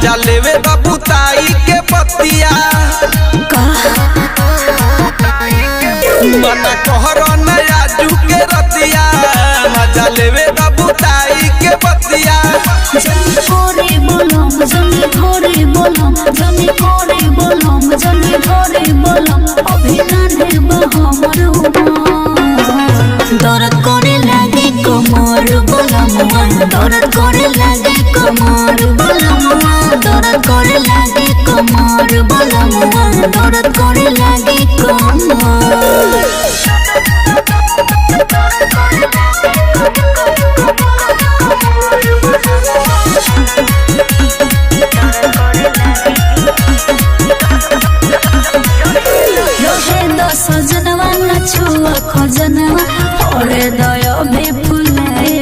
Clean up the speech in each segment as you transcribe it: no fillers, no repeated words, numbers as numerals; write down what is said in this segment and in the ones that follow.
मजा लेवे बबूताई के पतिया मना कहरो नया जुके रतिया मजा लेवे बबूताई के पतिया जनी करे बोलम जनी घरे बोलम जनी करे बोलम जनी घरे बोलम अभी नाने हमर दर्द करे लागे कमर बोलम दर्द करे लागे कमर बोलम दर्द करे लागे कमर बोलम दर्द करे लागे कमर सजनवा न छुआ खजनवा ओरे दया में फुलाए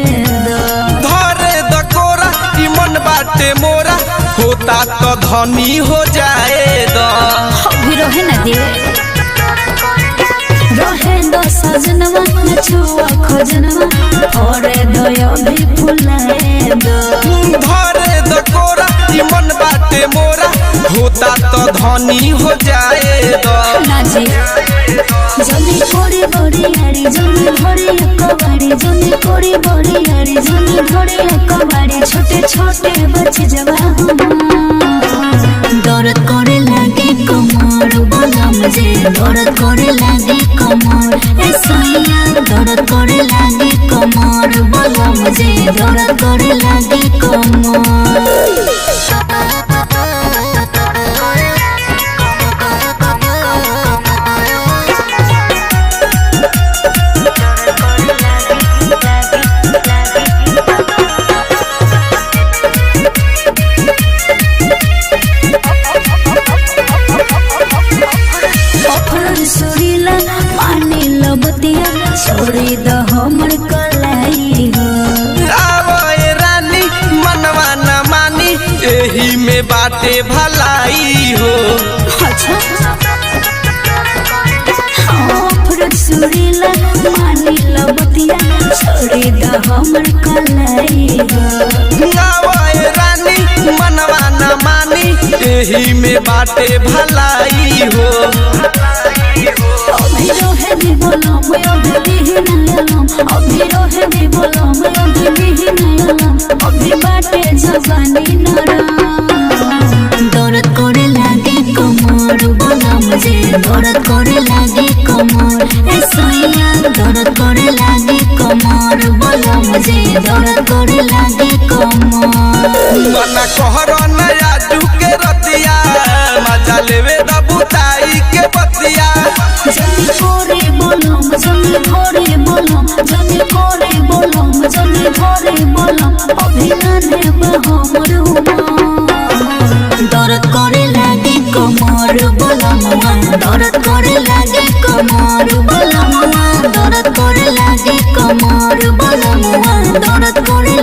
धरे द कोरा ई मन बाटे मोरा होता तो धनी हो जाए द अभी रहे न दे रहे द सजनवा न छुआ खजनवा ओरे दया में फुलाए धरे द कोरा ई मन बाटे मोरा होता तो धनी हो जाए द ना जी जनी कोड़ी बड़ी हरी जनी घड़ी एकबाड़ी जनी कोड़ी बड़ी हरी जनी घड़ी एकबाड़ी छोटे छोटे बच्चे जवान दर्द करे लागे कमर बोलम जे दर्द करे लागे कमर ए सैया दर्द करे लागे कमर बोलम जे दर्द करे लागे कमर सुरीला पानी लबतिया छोड़ी द हमर कलाई हो आवे रानी मनवा न मानी एही में बाटे भलाई हो अच्छा फरक सुरीला पानी लबतिया छोड़ी द हमर कलाई हो आवे रानी मनवा न मानी एही में बाटे भलाई हो अभी रोहे भी बोलम अभी भी नयलम अभी रोहे भी बोलम अभी भी नयलम अभी बाटे जवानी नरम दर्द करे लागे कमर बोलम जे दर्द करे लागे कमर ए सैया दर्द करे लागे कमर बोलम जे दर्द करे लागे कमर मना कहरो नया जुके रतिया मजा लेवे बबूताई के पतिया जनी करे बोलम जनी घरे बोलम जनी करे बोलम जनी घरे बोलम अभी नाने हमर दर्द करे लागे कमर बोलम दर्द करे लागे कमर बोलम दर्द करे लागे कमर बोलम दर्द करे